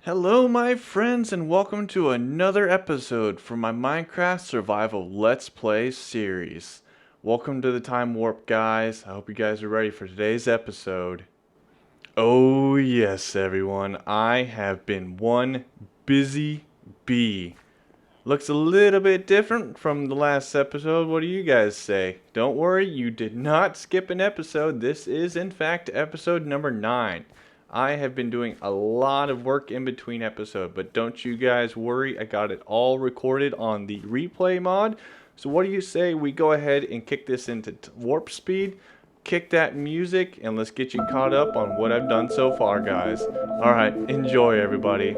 Hello, my friends, and welcome to another episode from my Minecraft Survival Let's Play series. Welcome to the Time Warp, guys. I hope you guys are ready for today's episode. Oh, yes, everyone. I have been one busy bee. Looks a little bit different from the last episode. What do you guys say? Don't worry, you did not skip an episode. This is, in fact, episode number 9. I have been doing a lot of work in between episodes, but don't you guys worry. I got it all recorded on the replay mod. So what do you say we go ahead and kick this into warp speed? Kick that music, and let's get you caught up on what I've done so far, guys. Alright, enjoy, everybody.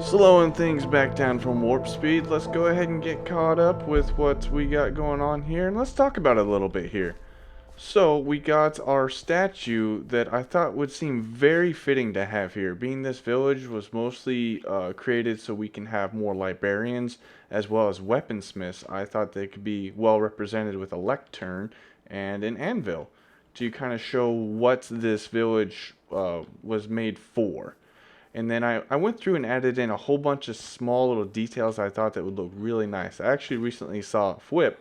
Slowing things back down from warp speed, let's go ahead and get caught up with what we got going on here, and let's talk about it a little bit here. So, we got our statue that I thought would seem very fitting to have here, being this village was mostly created so we can have more librarians as well as weaponsmiths. I thought they could be well represented with a lectern and an anvil to kind of show what this village was made for. And then I went through and added in a whole bunch of small little details I thought that would look really nice. I actually recently saw Fwip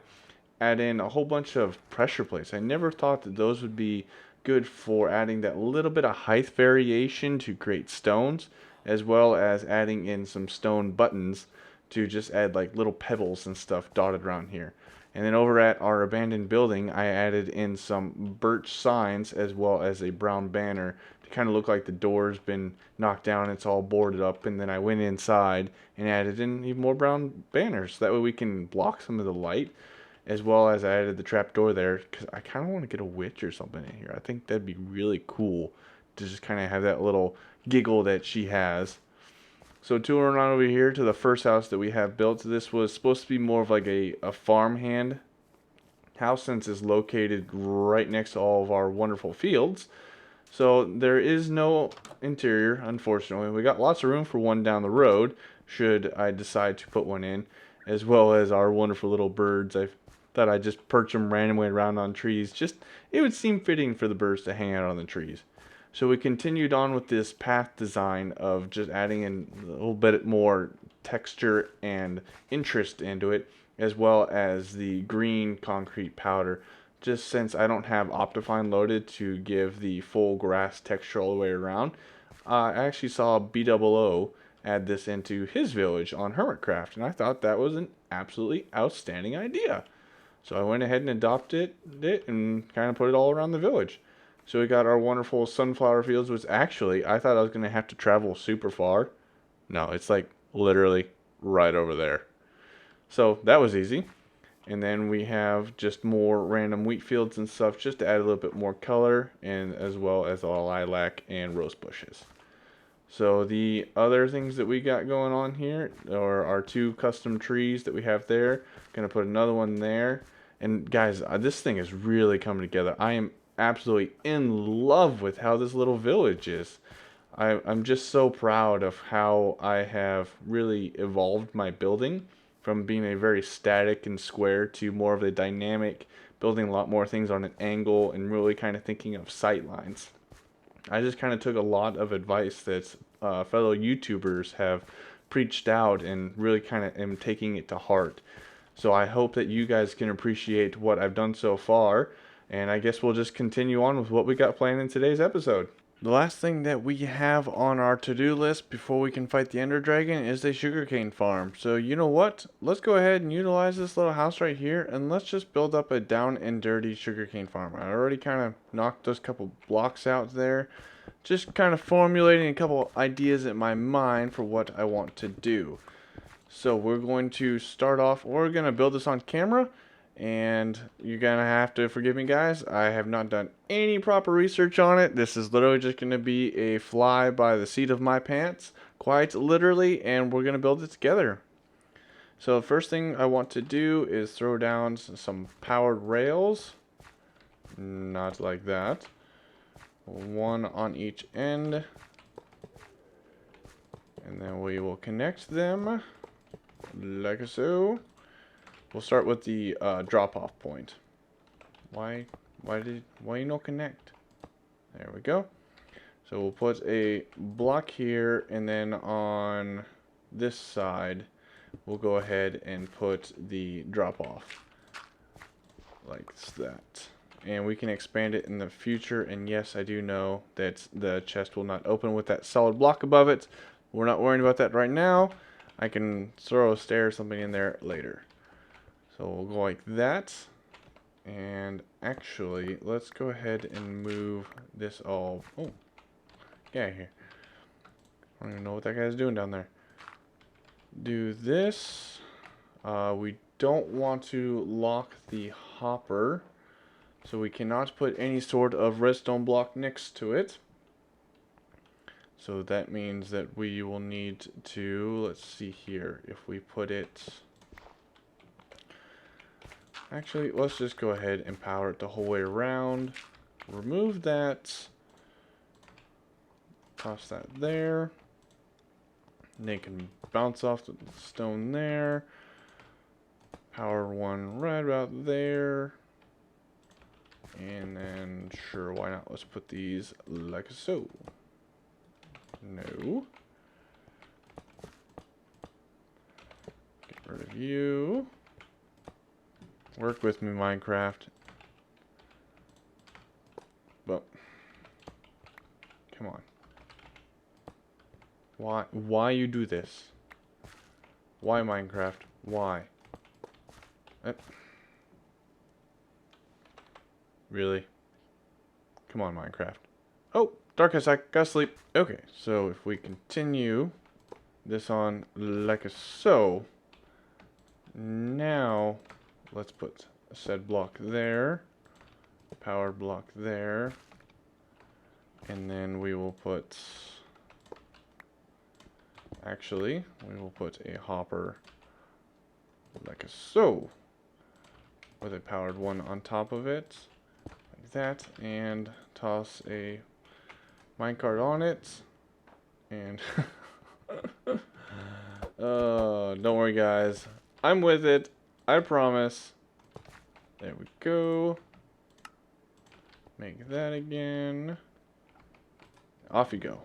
add in a whole bunch of pressure plates. I never thought that those would be good for adding that little bit of height variation to create stones, as well as adding in some stone buttons to just add like little pebbles and stuff dotted around here. And then over at our abandoned building, I added in some birch signs as well as a brown banner to kind of look like the door's been knocked down and it's all boarded up. And then I went inside and added in even more brown banners. That way we can block some of the light, as well as I added the trapdoor there because I kind of want to get a witch or something in here. I think that'd be really cool to just kind of have that little giggle that she has. So touring on over here to the first house that we have built. This was supposed to be more of like a farmhand house since it's located right next to all of our wonderful fields. So there is no interior, unfortunately. We got lots of room for one down the road should I decide to put one in, as well as our wonderful little birds. I thought I'd just perch them randomly around on trees. Just, it would seem fitting for the birds to hang out on the trees. So we continued on with this path design of just adding in a little bit more texture and interest into it, as well as the green concrete powder. Just since I don't have Optifine loaded to give the full grass texture all the way around, I actually saw BOO add this into his village on Hermitcraft, and I thought that was an absolutely outstanding idea. So I went ahead and adopted it and kind of put it all around the village. So we got our wonderful sunflower fields, which actually I thought I was going to have to travel super far. No, it's like literally right over there. So that was easy. And then we have just more random wheat fields and stuff just to add a little bit more color, and as well as all lilac and rose bushes. So the other things that we got going on here are our two custom trees that we have there. Gonna put another one there. And guys, this thing is really coming together. I am absolutely in love with how this little village is. I'm just so proud of how I have really evolved my building from being a very static and square to more of a dynamic, building a lot more things on an angle and really kind of thinking of sight lines. I just kind of took a lot of advice that fellow YouTubers have preached out and really kind of am taking it to heart. So I hope that you guys can appreciate what I've done so far, and I guess we'll just continue on with what we got planned in today's episode. The last thing that we have on our to-do list before we can fight the Ender Dragon is a sugarcane farm. So you know what? Let's go ahead and utilize this little house right here, and let's just build up a down and dirty sugarcane farm. I already kind of knocked those couple blocks out there. Just kind of formulating a couple ideas in my mind for what I want to do. So we're going to start off, we're going to build this on camera. And you're going to have to forgive me, guys. I have not done any proper research on it. This is literally just going to be a fly by the seat of my pants, quite literally, and we're going to build it together. So the first thing I want to do is throw down some powered rails. Not like that. One on each end. And then we will connect them like so. We'll start with the drop-off point. Why you no connect? There we go. So we'll put a block here, and then on this side, we'll go ahead and put the drop-off like that. And we can expand it in the future. And yes, I do know that the chest will not open with that solid block above it. We're not worrying about that right now. I can throw a stair or something in there later. So we'll go like that, and actually, let's go ahead and move this all, get out of here. I don't even know what that guy's doing down there. Do this. We don't want to lock the hopper, so we cannot put any sort of redstone block next to it. So that means that we will need to, let's see here, if we put it, actually, let's just go ahead and power it the whole way around. Remove that, toss that there. And they can bounce off the stone there. Power one right about there. And then, sure, why not? Let's put these like so. No. Get rid of you. Work with me, Minecraft. But, come on. Why you do this? Why, Minecraft? Why? Really? Come on, Minecraft. Oh, darkest, I gotta sleep. Okay, so if we continue this on like so, now let's put a said block there, power block there, and then we will put, actually, we will put a hopper like so, with a powered one on top of it, like that, and toss a minecart on it, and don't worry guys, I'm with it, I promise. There we go. Make that again. Off you go.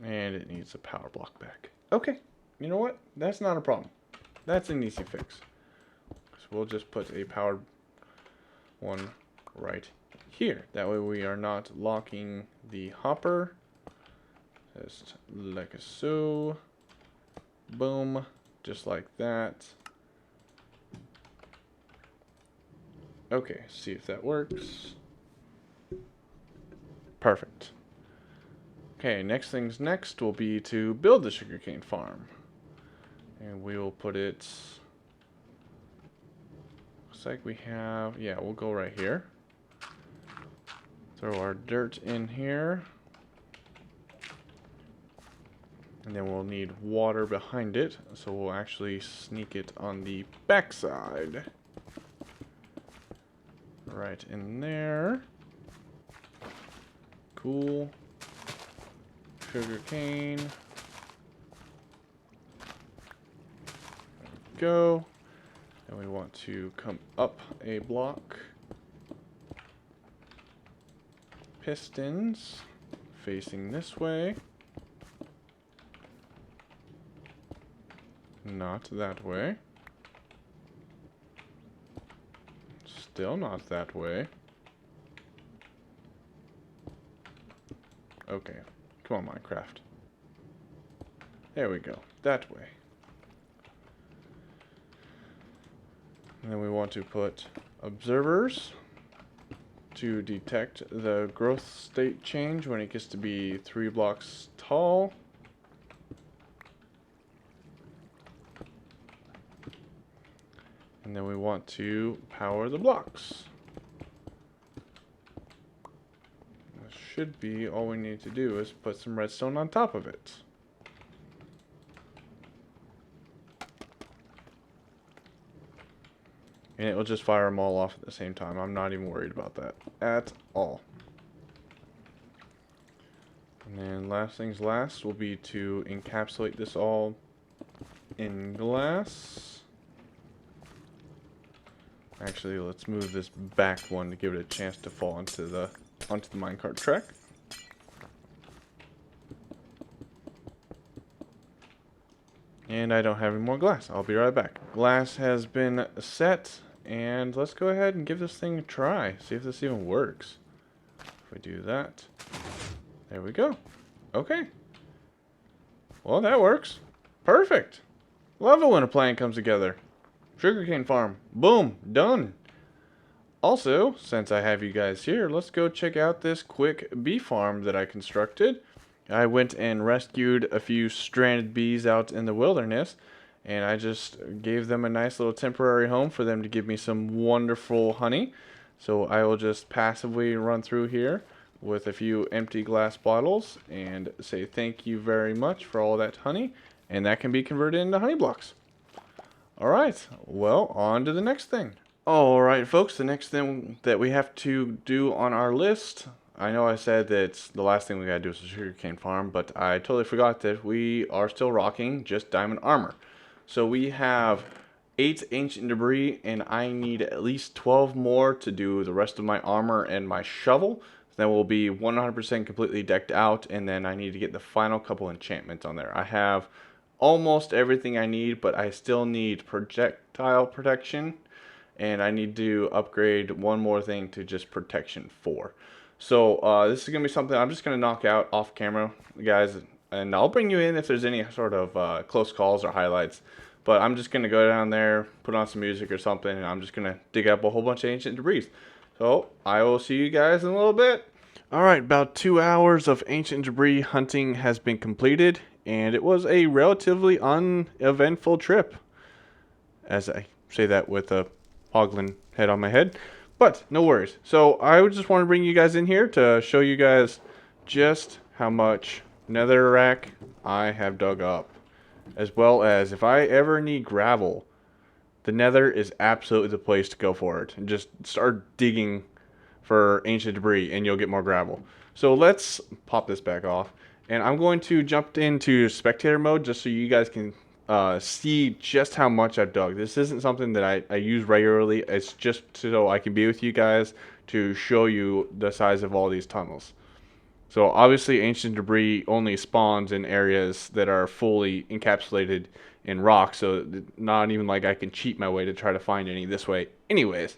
And it needs a power block back. Okay, you know what? That's not a problem. That's an easy fix. So we'll just put a powered one right here. That way we are not locking the hopper. Just like so. Boom. Just like that. Okay, see if that works. Perfect. Okay, next things next will be to build the sugarcane farm. And we will put it, looks like we have, yeah, we'll go right here. Throw our dirt in here. And then we'll need water behind it, so we'll actually sneak it on the backside. Right in there. Cool. Sugar cane. There we go. And we want to come up a block. Pistons facing this way. Not that way. Still not that way. Okay. Come on, Minecraft. There we go. That way. And then we want to put observers to detect the growth state change when it gets to be 3 blocks tall. And then we want to power the blocks. That should be all we need to do is put some redstone on top of it. And it will just fire them all off at the same time. I'm not even worried about that at all. And then last things last will be to encapsulate this all in glass. Actually, let's move this back one to give it a chance to fall onto the minecart track. And I don't have any more glass. I'll be right back. Glass has been set, and let's go ahead and give this thing a try. See if this even works. If we do that, there we go. Okay. Well, that works. Perfect. Love it when a plan comes together. Sugarcane farm. Boom. Done. Also, since I have you guys here, let's go check out this quick bee farm that I constructed. I went and rescued a few stranded bees out in the wilderness, and I just gave them a nice little temporary home for them to give me some wonderful honey. So I will just passively run through here, with a few empty glass bottles and say thank you very much for all that honey, and that can be converted into honey blocks. Alright, well, on to the next thing. Alright folks, the next thing that we have to do on our list, I know I said that the last thing we gotta do is the sugarcane farm, but I totally forgot that we are still rocking just diamond armor. So we have 8 ancient debris, and I need at least 12 more to do the rest of my armor and my shovel. Then we'll be 100% completely decked out, and then I need to get the final couple enchantments on there. I have almost everything I need, but I still need projectile protection, and I need to upgrade one more thing to just protection 4. So this is going to be something I'm just going to knock out off camera, guys, and I'll bring you in if there's any sort of close calls or highlights. But I'm just going to go down there, put on some music or something, and I'm just going to dig up a whole bunch of ancient debris. So I will see you guys in a little bit. Alright, about 2 hours of ancient debris hunting has been completed, and it was a relatively uneventful trip. As I say that with a hoglin head on my head. But no worries. So I just want to bring you guys in here to show you guys just how much netherrack I have dug up. As well as if I ever need gravel, the nether is absolutely the place to go for it. And just start digging for ancient debris and you'll get more gravel. So let's pop this back off. And I'm going to jump into spectator mode just so you guys can see just how much I've dug. This isn't something that I use regularly. It's just so I can be with you guys to show you the size of all these tunnels. So obviously ancient debris only spawns in areas that are fully encapsulated in rock, so not even like I can cheat my way to try to find any this way. Anyways,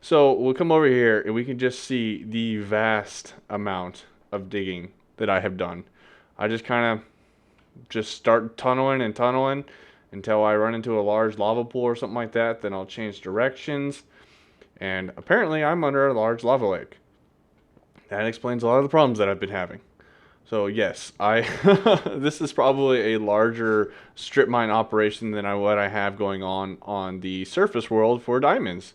so we'll come over here and we can just see the vast amount of digging that I have done. I just kind of just start tunneling and tunneling until I run into a large lava pool or something like that. Then I'll change directions, and apparently I'm under a large lava lake. That explains a lot of the problems that I've been having. So yes, this is probably a larger strip mine operation than what I have going on the surface world for diamonds.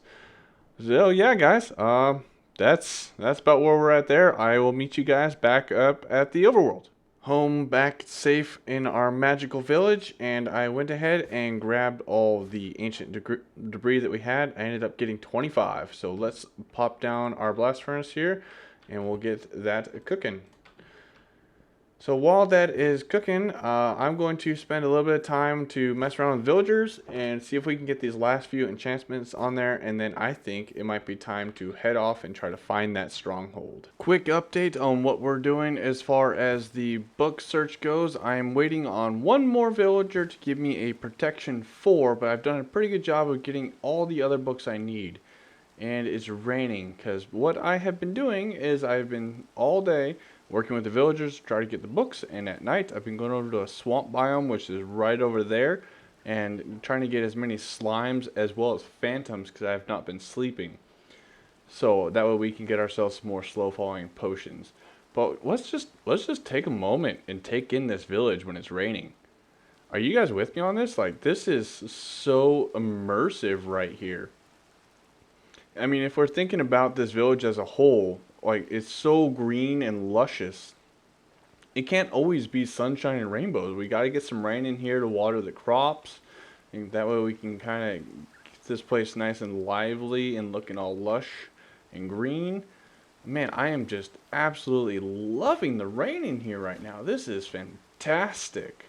So yeah, guys, that's about where we're at there. I will meet you guys back up at the overworld. Home back safe in our magical village, and I went ahead and grabbed all the ancient debris that we had. I ended up getting 25. So let's pop down our blast furnace here, and we'll get that cooking. So while that is cooking, I'm going to spend a little bit of time to mess around with villagers and see if we can get these last few enchantments on there, and then I think it might be time to head off and try to find that stronghold. Quick update on what we're doing as far as the book search goes. I am waiting on one more villager to give me a protection 4, but I've done a pretty good job of getting all the other books I need. And it's raining, because what I have been doing is I've been all day working with the villagers to try to get the books, and at night I've been going over to a swamp biome, which is right over there, and trying to get as many slimes as well as phantoms, because I have not been sleeping. So that way we can get ourselves some more slow falling potions. But let's just take a moment and take in this village when it's raining. Are you guys with me on this? Like, this is so immersive right here. I mean, if we're thinking about this village as a whole, like, it's so green and luscious. It can't always be sunshine and rainbows. We got to get some rain in here to water the crops. And that way we can kind of get this place nice and lively and looking all lush and green. Man, I am just absolutely loving the rain in here right now. This is fantastic.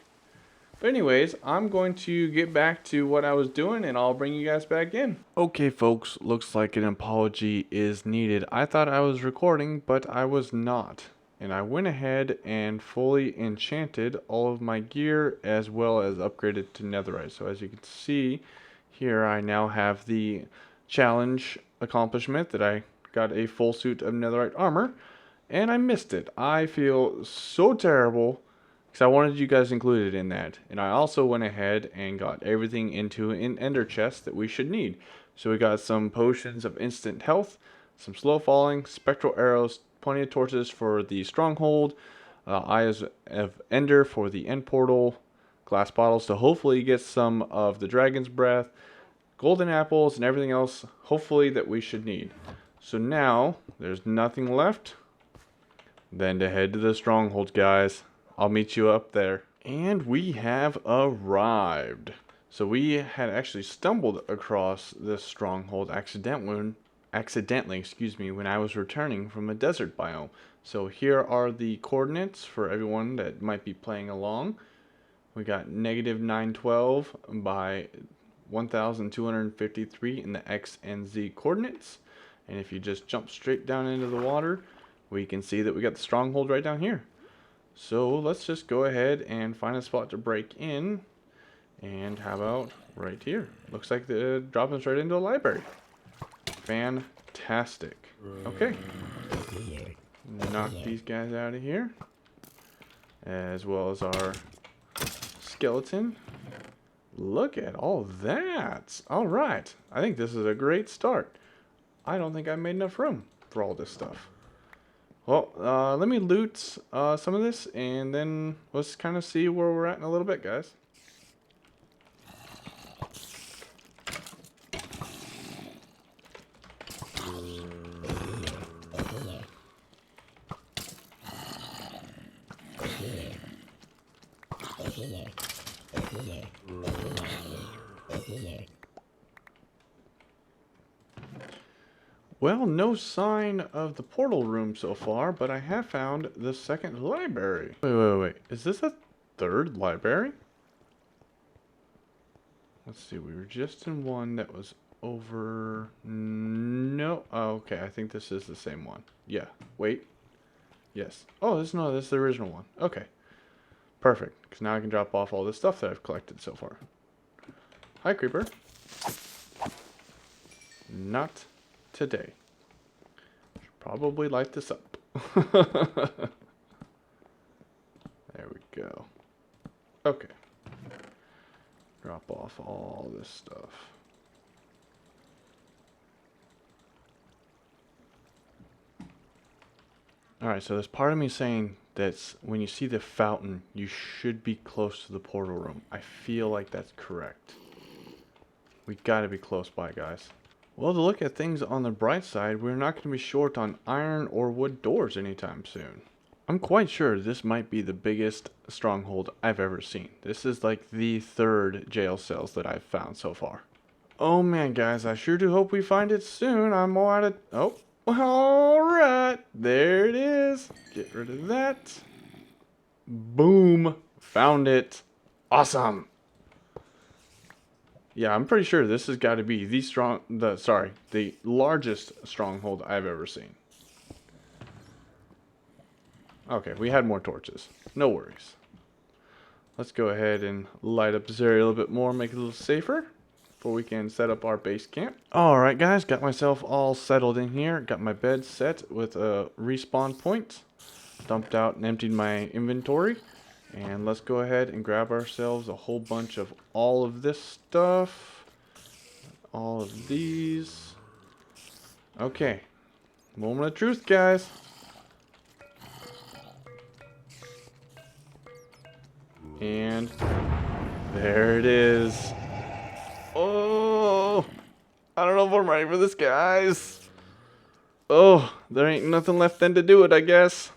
But anyways, I'm going to get back to what I was doing, and I'll bring you guys back in. Okay, folks, looks like an apology is needed. I thought I was recording, but I was not. And I went ahead and fully enchanted all of my gear, as well as upgraded to netherite. So as you can see here, I now have the challenge accomplishment that I got a full suit of netherite armor, and I missed it. I feel so terrible, because I wanted you guys included in that. And I also went ahead and got everything into an ender chest that we should need. So we got some potions of instant health, some slow falling, spectral arrows, plenty of torches for the stronghold, eyes of ender for the end portal, glass bottles to hopefully get some of the dragon's breath, golden apples, and everything else hopefully that we should need. So now there's nothing left then to head to the stronghold, guys. I'll meet you up there. And we have arrived. So we had actually stumbled across this stronghold accidentally, excuse me, when I was returning from a desert biome. So here are the coordinates for everyone that might be playing along. We got negative 912 by 1253 in the X and Z coordinates. And if you just jump straight down into the water, we can see that we got the stronghold right down here. So let's just go ahead and find a spot to break in. And how about right here? Looks like the dropping us right into a library. Fantastic. Okay. Knock these guys out of here. As well as our skeleton. Look at all that. Alright. I think this is a great start. I don't think I made enough room for all this stuff. Well, let me loot some of this, and then let's kind of see where we're at in a little bit, guys. Well, no sign of the portal room so far, but I have found the second library. Wait. Is this a third library? Let's see, we were just in one that was over... No. Oh, okay, I think this is the same one. Yeah, wait. Yes. Oh, this is the original one. Okay. Perfect, because now I can drop off all this stuff that I've collected so far. Hi, Creeper. Not today. Should probably light this up. There we go. Okay. Drop off all this stuff. Alright, so there's part of me saying that when you see the fountain, you should be close to the portal room. I feel like that's correct. We gotta be close by, guys. Well, to look at things on the bright side, we're not going to be short on iron or wood doors anytime soon. I'm quite sure this might be the biggest stronghold I've ever seen. This is like the third jail cells that I've found so far. Oh man, guys, I sure do hope we find it soon. I'm all out of... Oh, alright. There it is. Get rid of that. Boom. Found it. Awesome. Yeah, I'm pretty sure this has got to be the largest stronghold I've ever seen. Okay, we had more torches. No worries. Let's go ahead and light up this area a little bit more, make it a little safer before we can set up our base camp. Alright guys, got myself all settled in here. Got my bed set with a respawn point. Dumped out and emptied my inventory. And let's go ahead and grab ourselves a whole bunch of all of this stuff. All of these. Okay. Moment of truth, guys. And there it is. Oh, I don't know if I'm ready for this, guys. Oh, there ain't nothing left then to do it, I guess.